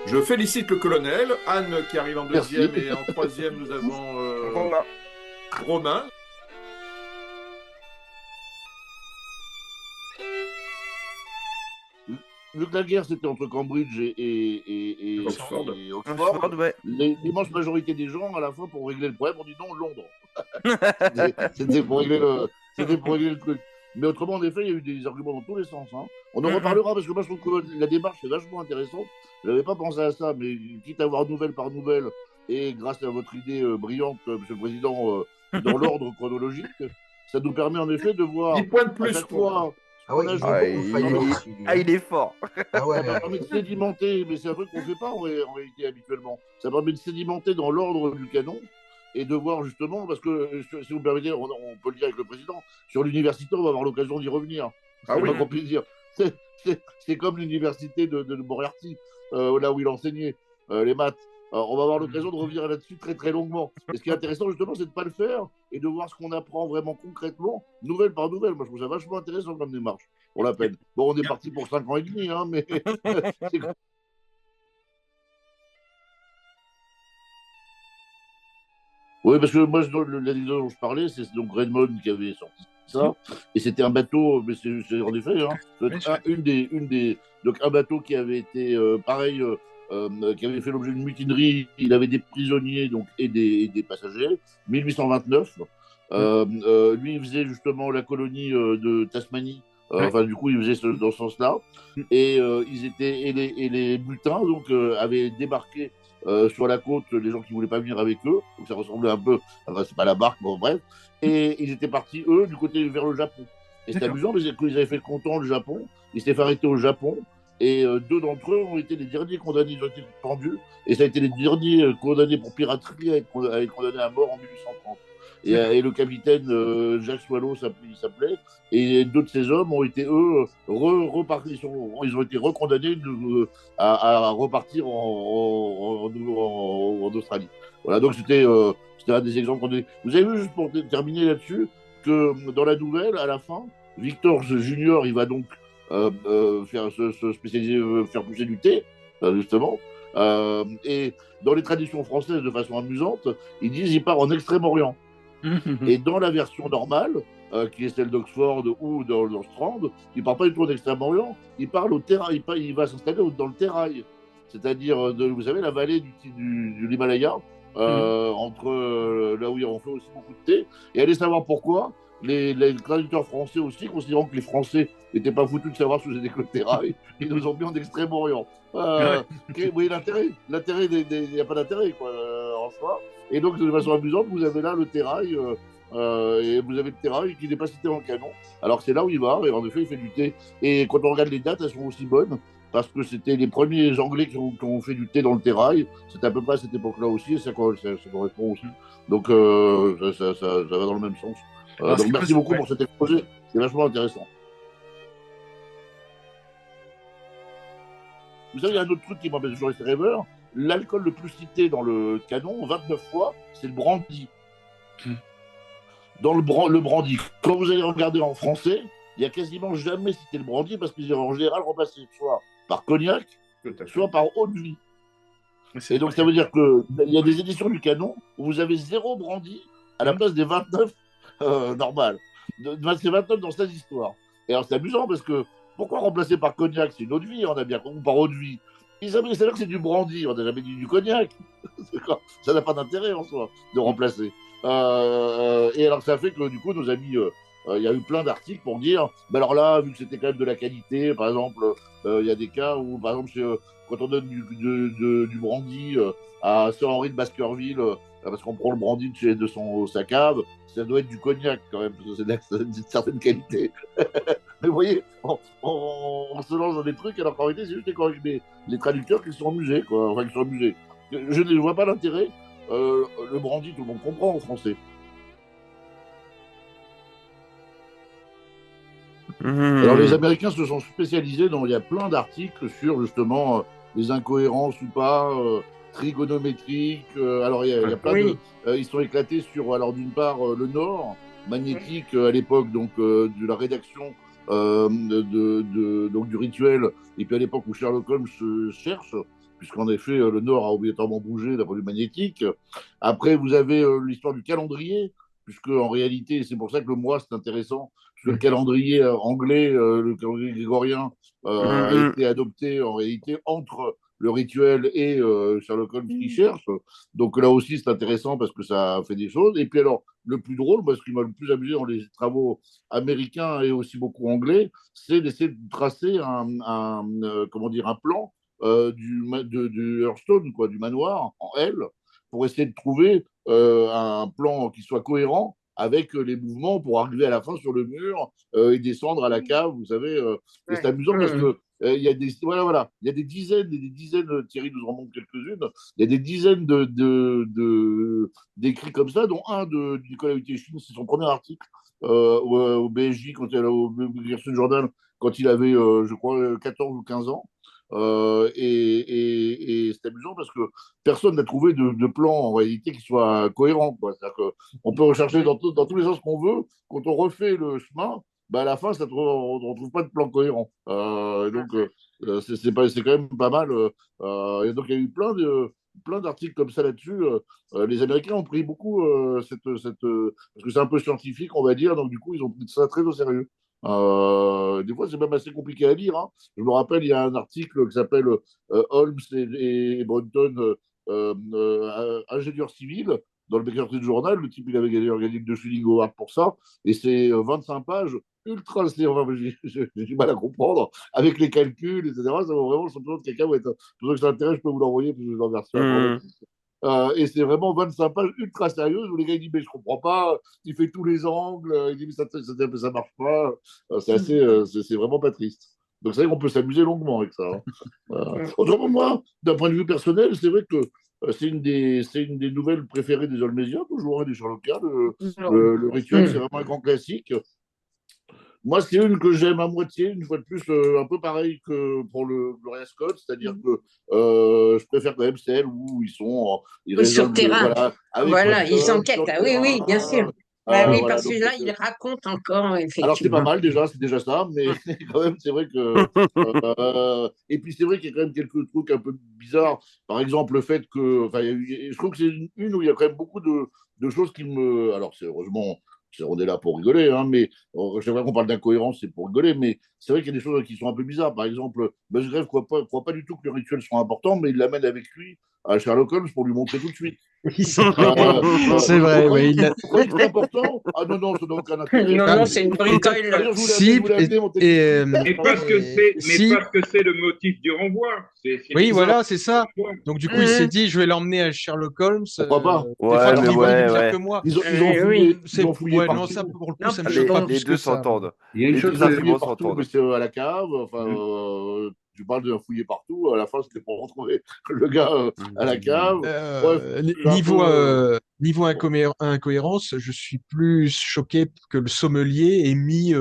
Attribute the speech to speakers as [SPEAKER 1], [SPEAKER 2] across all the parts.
[SPEAKER 1] Je félicite le colonel, Anne qui arrive en
[SPEAKER 2] Merci.
[SPEAKER 1] deuxième et en troisième nous avons
[SPEAKER 3] Romain.
[SPEAKER 1] Romain.
[SPEAKER 2] Vu que la guerre c'était entre Cambridge
[SPEAKER 1] Oxford.
[SPEAKER 2] et Oxford,
[SPEAKER 3] Oxford, ouais.
[SPEAKER 2] l'immense majorité des gens, à la fin, pour régler le problème, ont dit non, Londres. C'était pour régler le truc. Mais autrement, en effet, il y a eu des arguments dans tous les sens. Hein. On en reparlera parce que moi, je trouve que la démarche est vachement intéressante. Je n'avais pas pensé à ça, mais quitte à avoir nouvelle par nouvelle, et grâce à votre idée brillante, Monsieur le Président, dans l'ordre chronologique, ça nous permet en effet de voir
[SPEAKER 1] 10 points de
[SPEAKER 2] à
[SPEAKER 1] plus.
[SPEAKER 2] chaque fois.
[SPEAKER 4] Ah ouais,
[SPEAKER 2] On a
[SPEAKER 4] il
[SPEAKER 2] joué
[SPEAKER 4] a
[SPEAKER 3] Ah,
[SPEAKER 4] beaucoup failli aussi, lui.
[SPEAKER 3] il est fort.
[SPEAKER 4] Ah ouais,
[SPEAKER 2] Ça permet de sédimenter, mais c'est un truc qu'on ne fait pas en réalité habituellement. Ça permet de sédimenter dans l'ordre du canon et de voir justement, parce que si vous me permettez, on peut le dire avec le président, sur l'université, on va avoir l'occasion d'y revenir.
[SPEAKER 1] Ah
[SPEAKER 2] C'est
[SPEAKER 1] oui.
[SPEAKER 2] pas qu'on puisse dire. C'est comme l'université de Moriarty, là où il enseignait les maths. Alors, on va avoir l'occasion de revenir là-dessus très très longuement. Et ce qui est intéressant justement, c'est de ne pas le faire et de voir ce qu'on apprend vraiment concrètement, nouvelle par nouvelle. Moi, je trouve ça vachement intéressant comme démarche, pour la peine. Bon, on est parti pour 5 ans et demi, hein, mais c'est oui, parce que moi, l'anecdote dont je parlais, c'est donc Redmond qui avait sorti ça, et c'était un bateau, mais c'est en effet, hein, donc un bateau qui avait été pareil, qui avait fait l'objet d'une mutinerie, il avait des prisonniers donc, et des passagers, 1829. Lui, il faisait justement la colonie de Tasmanie, enfin, du coup, il faisait dans ce sens-là, et les mutins donc, avaient débarqué sur la côte, les gens qui voulaient pas venir avec eux, donc ça ressemblait un peu, enfin c'est pas la barque, bon bref, et ils étaient partis eux du côté vers le Japon. Et c'est amusant parce qu'ils avaient fait le canton le Japon, ils s'étaient fait arrêter au Japon, et deux d'entre eux ont été les derniers condamnés, ils ont été pendus, et ça a été les derniers condamnés pour piraterie à être condamnés à mort en 1830. Et le capitaine Jacques Swallow, il s'appelait, et deux de ces hommes ont été, eux, repartis, ils ont été recondamnés à repartir en Australie. Voilà, donc c'était un des exemples qu'on a. Vous avez vu, juste pour terminer là-dessus, que dans la nouvelle, à la fin, Victor Junior, il va donc se spécialiser, faire pousser du thé, justement. Et dans les traditions françaises, de façon amusante, ils disent qu'il part en Extrême-Orient. Et dans la version normale, qui est celle d'Oxford ou dans Strand, il ne part pas du tout en Extrême-Orient, il parle au Terrail, il va s'installer dans le Terrail, c'est-à-dire, vous savez, la vallée de l'Himalaya, entre là où on fait aussi beaucoup de thé. Et allez savoir pourquoi, les traducteurs français aussi, considérant que les Français n'étaient pas foutus de savoir ce que c'était que le Terrail, ils nous ont mis en Extrême-Orient. Oui, il n'y a pas d'intérêt, quoi, en soi. Et donc, de façon amusante, vous avez là le Terrail, et vous avez le Terrail qui n'est pas cité en canon. Alors, c'est là où il va, et en effet, il fait du thé. Et quand on regarde les dates, elles sont aussi bonnes, parce que c'était les premiers Anglais qui ont fait du thé dans le Terrail. C'était à peu près à cette époque-là aussi, et ça correspond aussi. Donc, ça va dans le même sens. Donc, merci beaucoup pour cet exposé, c'est vachement intéressant. Vous savez, il y a un autre truc qui m'empêche toujours les rêveurs. L'alcool le plus cité dans le canon, 29 fois, c'est le brandy. Dans le brandy. Quand vous allez regarder en français, il n'y a quasiment jamais cité le brandy parce qu'ils ont en général remplacé soit par cognac, soit par eau de vie. Et donc ça veut dire qu'il y a des éditions du canon où vous avez 0 brandy à la place des 29 normales. C'est 29 dans cette histoire. Et alors c'est amusant parce que pourquoi remplacer par cognac? C'est une eau de vie, on a bien compris, par eau de vie. Ils savaient que c'est du brandy, on n'a jamais dit du cognac. Ça n'a pas d'intérêt en soi de remplacer. Et alors ça fait que du coup nos amis, il y a eu plein d'articles pour dire, ben alors là, vu que c'était quand même de la qualité, par exemple, il y a des cas où, par exemple, quand on donne du brandy à Sir Henry de Baskerville, parce qu'on prend le brandy de sa cave, ça doit être du cognac quand même, parce que c'est d'une certaine qualité. Mais vous voyez, on se lance dans des trucs, alors qu'en réalité, c'est juste les traducteurs qui sont amusés, quoi. Enfin, qui sont amusés. Je ne vois pas l'intérêt. Le brandy, tout le monde comprend en français. Alors, les Américains se sont spécialisés il y a plein d'articles sur, justement, les incohérences ou pas, trigonométriques. Alors, il y a plein ils sont éclatés sur, alors, d'une part, le Nord, magnétique, à l'époque, donc, de la rédaction donc du rituel, et puis à l'époque où Sherlock Holmes se cherche, puisqu'en effet, le Nord a obligatoirement bougé d'un point de vue magnétique. Après, vous avez l'histoire du calendrier, puisque en réalité, c'est pour ça que le mois, c'est intéressant, parce que le calendrier anglais, le calendrier grégorien, a été adopté en réalité entre le rituel et Sherlock Holmes qui cherche. Donc là aussi, c'est intéressant parce que ça fait des choses. Et puis alors, le plus drôle, parce qu'il m'a le plus amusé dans les travaux américains et aussi beaucoup anglais, c'est d'essayer de tracer comment dire, un plan du Hearthstone, quoi, du manoir en L, pour essayer de trouver un plan qui soit cohérent avec les mouvements pour arriver à la fin sur le mur et descendre à la cave, vous savez. Et c'est amusant parce que il y a des voilà, il y a des dizaines et des dizaines, Thierry nous en montre quelques-unes, il y a des dizaines d'écrits comme ça, dont un de Nicolas Hutéchine, c'est son premier article au BSJ, au Wall Street Journal, quand il avait, je crois, 14 ou 15 ans. Et c'est amusant parce que personne n'a trouvé de plan en réalité qui soit cohérent, quoi. C'est-à-dire qu'on peut rechercher dans tous les sens qu'on veut. Quand on refait le chemin, bah à la fin, on ne trouve pas de plan cohérent. C'est quand même pas mal. Et donc, il y a eu plein d'articles comme ça là-dessus. Les Américains ont pris beaucoup parce que c'est un peu scientifique, on va dire. Donc, du coup, ils ont pris ça très au sérieux. Des fois, c'est même assez compliqué à lire, hein. Je me rappelle, il y a un article qui s'appelle Holmes et Bronton, ingénieur civil, dans le Baker Street Journal. Le type, il avait gagné le dessus Hugo Award pour ça. Et c'est 25 pages ultra, enfin, j'ai du mal à comprendre, avec les calculs, etc. Ça vaut vraiment le sentiment de quelqu'un. Ouais, pour ceux que ça intéresse, je peux vous l'envoyer, parce que je l'ai en version informatique. Et c'est vraiment 25 pages ultra sérieuses où les gars ils disent mais je comprends pas, il fait tous les angles, il dit mais ça marche pas. C'est vraiment pas triste. Donc c'est vrai qu'on peut s'amuser longuement avec ça, hein. Autrement, moi, d'un point de vue personnel, c'est vrai que c'est une des nouvelles préférées des Holmésiens, toujours, hein, des Sherlockiens. Le rituel, c'est vraiment un grand classique. Moi, c'est une que j'aime à moitié, une fois de plus, un peu pareil que pour le Gloria Scott, c'est-à-dire que je préfère quand même celle où ils
[SPEAKER 3] Oui, sur
[SPEAKER 2] résolvent
[SPEAKER 3] terrain.
[SPEAKER 2] voilà, avec
[SPEAKER 3] Voilà, ils
[SPEAKER 2] Watson,
[SPEAKER 3] enquêtent.
[SPEAKER 2] sur le
[SPEAKER 3] Ah oui, oui, bien sûr.
[SPEAKER 2] terrain.
[SPEAKER 3] Bah oui,
[SPEAKER 2] Voilà,
[SPEAKER 3] parce que
[SPEAKER 2] donc,
[SPEAKER 3] là, il raconte encore,
[SPEAKER 2] alors c'est pas
[SPEAKER 3] effectivement.
[SPEAKER 2] mal déjà, c'est déjà ça, mais quand même, c'est vrai que. Et puis c'est vrai qu'il y a quand même quelques trucs un peu bizarres. Par exemple, le fait que. Enfin, je trouve que c'est une où il y a quand même beaucoup de choses qui me. Alors, c'est heureusement, on est là pour rigoler, hein, mais chaque fois qu'on parle d'incohérence, c'est pour rigoler, mais c'est vrai qu'il y a des choses qui sont un peu bizarres. Par exemple, Musgrave croit pas du tout que les rituels sont importants, mais il l'amène avec lui à Sherlock Holmes pour lui montrer tout de suite.
[SPEAKER 4] Oui, c'est vrai, oui.
[SPEAKER 2] Vous croyez que c'est important? Ah non, non, ça n'a aucun intérêt.
[SPEAKER 3] Non, non, c'est une bricole.
[SPEAKER 2] D'ailleurs,
[SPEAKER 4] Si,
[SPEAKER 2] je voulais amener mon
[SPEAKER 4] et,
[SPEAKER 2] téléphone.
[SPEAKER 1] Mais parce que
[SPEAKER 4] si,
[SPEAKER 1] c'est le motif du renvoi. C'est
[SPEAKER 4] oui,
[SPEAKER 1] bizarre.
[SPEAKER 4] voilà, c'est ça. Donc, du coup, il s'est dit, je vais l'emmener à Sherlock Holmes.
[SPEAKER 2] Pourquoi pas?
[SPEAKER 4] Des fois,
[SPEAKER 5] Ouais,
[SPEAKER 4] ton
[SPEAKER 5] mais
[SPEAKER 4] niveau, il est plus
[SPEAKER 5] ouais.
[SPEAKER 4] que moi.
[SPEAKER 3] Oui.
[SPEAKER 2] Ils ont fouillé
[SPEAKER 4] Ouais, non,
[SPEAKER 2] partout.
[SPEAKER 4] ça, pour le coup,
[SPEAKER 3] Non,
[SPEAKER 4] ça me
[SPEAKER 3] puis
[SPEAKER 4] choque pas
[SPEAKER 3] bon.
[SPEAKER 5] Les
[SPEAKER 4] plus que
[SPEAKER 5] deux
[SPEAKER 4] ça.
[SPEAKER 5] s'entendent.
[SPEAKER 1] Il y a une
[SPEAKER 5] Les
[SPEAKER 1] chose
[SPEAKER 5] deux
[SPEAKER 2] Ils ont
[SPEAKER 1] que
[SPEAKER 2] fouillé
[SPEAKER 5] arguments
[SPEAKER 2] partout, mais
[SPEAKER 5] s'entendent.
[SPEAKER 2] c'est à la cave. Enfin, tu parles de fouiller partout. À la fin, c'était pour retrouver le gars à la cave. Bref, c'est un
[SPEAKER 4] Niveau,
[SPEAKER 2] peu.
[SPEAKER 4] niveau incohérence, je suis plus choqué que le sommelier ait mis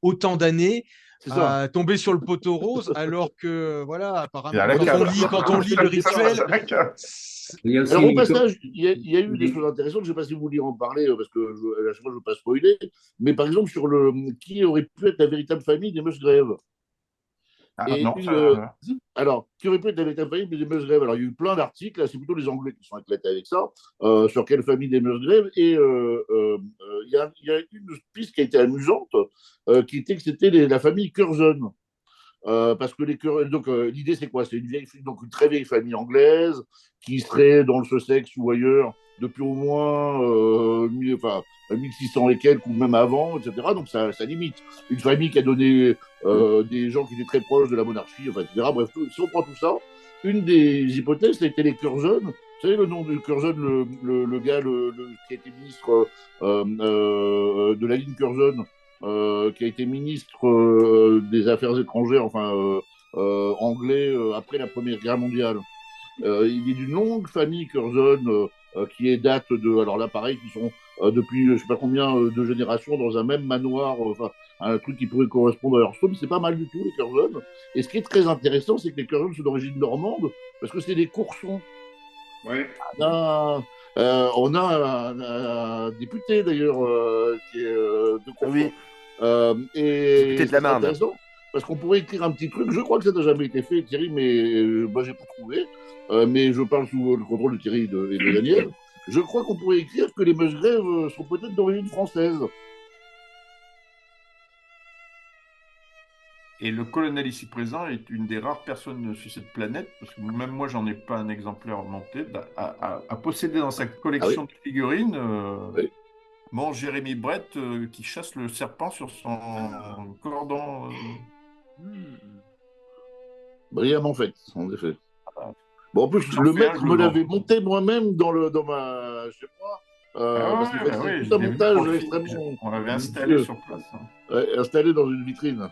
[SPEAKER 4] autant d'années
[SPEAKER 2] C'est ça.
[SPEAKER 4] à tomber sur le poteau rose, alors que, voilà,
[SPEAKER 6] Il y a
[SPEAKER 4] apparemment,
[SPEAKER 6] la cave.
[SPEAKER 4] quand on lit le rituel,
[SPEAKER 1] Il y a aussi
[SPEAKER 2] Alors, au
[SPEAKER 1] une
[SPEAKER 2] passage, il y a eu des
[SPEAKER 1] Oui.
[SPEAKER 2] choses intéressantes. Je ne sais pas si vous vouliez en parler, parce que à chaque fois, je ne veux pas spoiler. Mais par exemple, sur qui aurait pu être la véritable famille des Musgrave.
[SPEAKER 6] Ah,
[SPEAKER 2] Et
[SPEAKER 6] non, ça.
[SPEAKER 2] alors, qui aurait pu être la véritable famille des Musgrave? Alors, il y a eu plein d'articles, là, c'est plutôt les Anglais qui sont éclatés avec ça, sur quelle famille des Musgrave. Et il y a une piste qui a été amusante, qui était que c'était la famille Curzon. Parce que l'idée c'est quoi? C'est donc une très vieille famille anglaise qui serait dans le Sussex ou ailleurs depuis au moins 1600 et quelques ou même avant, etc. Donc ça limite. Une famille qui a donné des gens qui étaient très proches de la monarchie, enfin, etc. Bref, si on prend tout ça, une des hypothèses, c'était les Curzon. Vous savez le nom de Curzon, le gars qui a été ministre de la ligne Curzon, qui a été ministre des Affaires étrangères, anglais, après la Première Guerre mondiale. Il est d'une longue famille Curzon qui est date de, alors là pareil, qui sont depuis je sais pas combien de générations dans un même manoir, un truc qui pourrait correspondre à leur somme. C'est pas mal du tout les Curzon. Et ce qui est très intéressant, c'est que les Curzon sont d'origine normande parce que c'est des Coursons.
[SPEAKER 1] Ouais.
[SPEAKER 2] On a un député d'ailleurs qui est de Courson.
[SPEAKER 5] Oui.
[SPEAKER 2] Et
[SPEAKER 5] C'était de la
[SPEAKER 2] c'est
[SPEAKER 5] Marne.
[SPEAKER 2] intéressant parce qu'on pourrait écrire un petit truc. Je crois que ça n'a jamais été fait, Thierry, mais moi j'ai pas trouvé. Mais je parle sous le contrôle de Thierry et de Daniel. Je crois qu'on pourrait écrire que les Musgraves sont peut-être d'origine française.
[SPEAKER 6] Et le colonel ici présent est une des rares personnes sur cette planète, parce que même moi, j'en ai pas un exemplaire monté, à posséder dans sa collection de figurines
[SPEAKER 2] Oui.
[SPEAKER 6] mon Jérémy Brett qui chasse le serpent sur son cordon.
[SPEAKER 2] Brillamment fait, en effet. Bon, en plus,
[SPEAKER 6] J'en
[SPEAKER 2] le
[SPEAKER 6] fais
[SPEAKER 2] maître
[SPEAKER 6] un, je
[SPEAKER 2] me
[SPEAKER 6] le
[SPEAKER 2] l'avait
[SPEAKER 6] vends.
[SPEAKER 2] monté moi-même dans ma chez moi. Parce qu'il
[SPEAKER 6] Ah
[SPEAKER 2] fait
[SPEAKER 6] oui,
[SPEAKER 2] tout un
[SPEAKER 6] j'ai vu
[SPEAKER 2] montage
[SPEAKER 6] le profil.
[SPEAKER 2] extrêmement
[SPEAKER 6] On l'avait installé sur place.
[SPEAKER 2] installé dans une vitrine.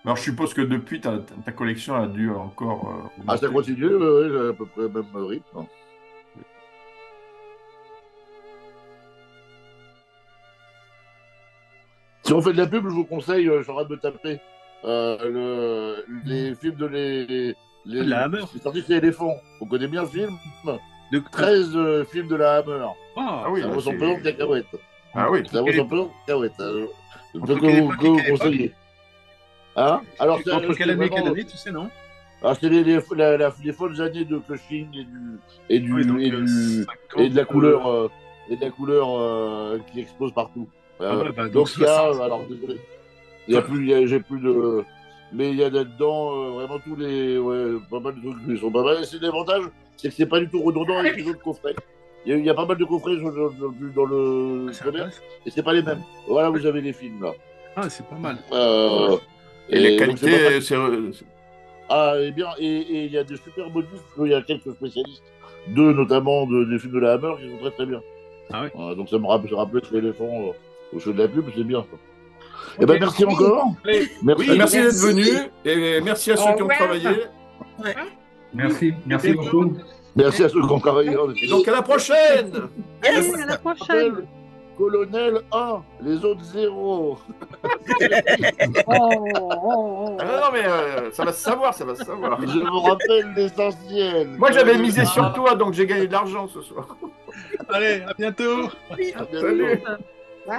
[SPEAKER 6] Alors, je suppose que depuis, ta collection a dû encore
[SPEAKER 2] Ah, ça
[SPEAKER 6] augmenter.
[SPEAKER 2] continue, ouais, j'ai à peu près le même rythme. Si on fait de la pub, je vous conseille, je suis en train de me taper les films de
[SPEAKER 7] De la Hammer.
[SPEAKER 2] C'est sorti chez Éléphant. On connaît bien le film.
[SPEAKER 7] De
[SPEAKER 2] 13 films de la Hammer.
[SPEAKER 7] Ah,
[SPEAKER 6] Ah oui,
[SPEAKER 2] Ça
[SPEAKER 6] là,
[SPEAKER 2] vaut son
[SPEAKER 6] c'est-
[SPEAKER 2] pesant de cacahuètes.
[SPEAKER 6] Ah oui.
[SPEAKER 2] Ça vaut son pesant de cacahuètes. Je
[SPEAKER 7] Entre
[SPEAKER 2] peux
[SPEAKER 7] quelle époque et
[SPEAKER 2] vous
[SPEAKER 7] quelle époque
[SPEAKER 2] conseiller. Hein? Alors,
[SPEAKER 7] entre
[SPEAKER 2] c'est
[SPEAKER 7] quelle année et
[SPEAKER 2] vraiment-
[SPEAKER 7] quelle année, tu sais, non?
[SPEAKER 2] Alors, c'est les folles années de Cushing
[SPEAKER 7] Oui, donc,
[SPEAKER 2] et de la couleur, qui explose partout.
[SPEAKER 7] Ah ouais, bah,
[SPEAKER 2] donc, il y a,
[SPEAKER 7] 60.
[SPEAKER 2] alors, désolé, j'ai plus de. Mais il y a là-dedans vraiment tous les. Ouais, pas mal de trucs qui sont pas mal. Et c'est l'avantage, c'est que c'est pas du tout redondant avec les autres coffrets. Il y a pas mal de coffrets dans le
[SPEAKER 7] C'est
[SPEAKER 2] commerce,
[SPEAKER 7] intéressant.
[SPEAKER 2] et c'est pas les mêmes. Voilà, vous avez les films là.
[SPEAKER 7] Ah, c'est pas mal.
[SPEAKER 6] Et la
[SPEAKER 2] donc, c'est pas
[SPEAKER 6] qualité,
[SPEAKER 2] mal.
[SPEAKER 6] c'est.
[SPEAKER 2] Ah, et bien, et il y a des super bonus, il y a quelques spécialistes, notamment des films de la Hammer, qui sont très très bien.
[SPEAKER 7] Ah ouais.
[SPEAKER 2] Donc ça me rappelait ce l'éléphant au show de la pub, c'est bien ça. Eh ben merci encore.
[SPEAKER 6] Oui,
[SPEAKER 2] Merci.
[SPEAKER 6] merci d'être venu et merci à ceux qui ont travaillé.
[SPEAKER 1] Merci beaucoup.
[SPEAKER 2] Merci à ceux qui ont travaillé.
[SPEAKER 6] Et donc à la prochaine.
[SPEAKER 3] Yes, à la prochaine.
[SPEAKER 2] Colonel 1, les autres 0.
[SPEAKER 6] Ah non, mais ça va se savoir, ça va se savoir.
[SPEAKER 2] Je vous rappelle l'essentiel.
[SPEAKER 6] Moi j'avais misé sur toi, donc j'ai gagné de l'argent ce soir.
[SPEAKER 7] Allez, à bientôt.
[SPEAKER 2] À bientôt.
[SPEAKER 6] Salut.
[SPEAKER 3] Wow.